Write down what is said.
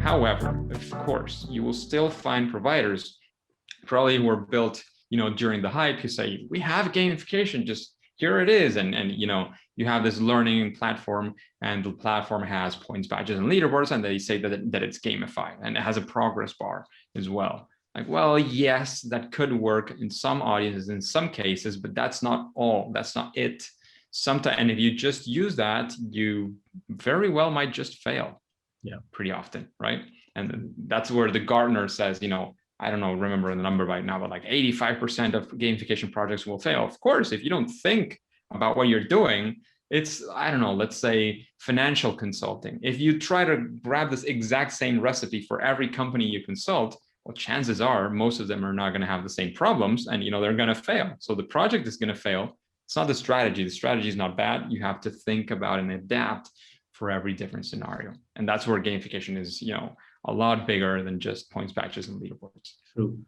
However, of course, you will still find providers probably who were built, during the hype, who say, we have gamification, just here it is. And you have this learning platform, and the platform has points, badges, and leaderboards, and they say that it's gamified, and it has a progress bar as well. Like, well, yes, that could work in some audiences, in some cases, but that's not all. That's not it. Sometimes, and if you just use that, you very well might just fail. Yeah, pretty often, right? And that's where the Gartner says, I don't know, remember the number right now, but like 85% of gamification projects will fail. Of course, if you don't think about what you're doing, it's, I don't know, let's say financial consulting. If you try to grab this exact same recipe for every company you consult, well, chances are most of them are not going to have the same problems, and they're going to fail. So the project is going to fail. It's not the strategy. The strategy is not bad. You have to think about and adapt for every different scenario. And that's where gamification is, a lot bigger than just points, badges, and leaderboards. True.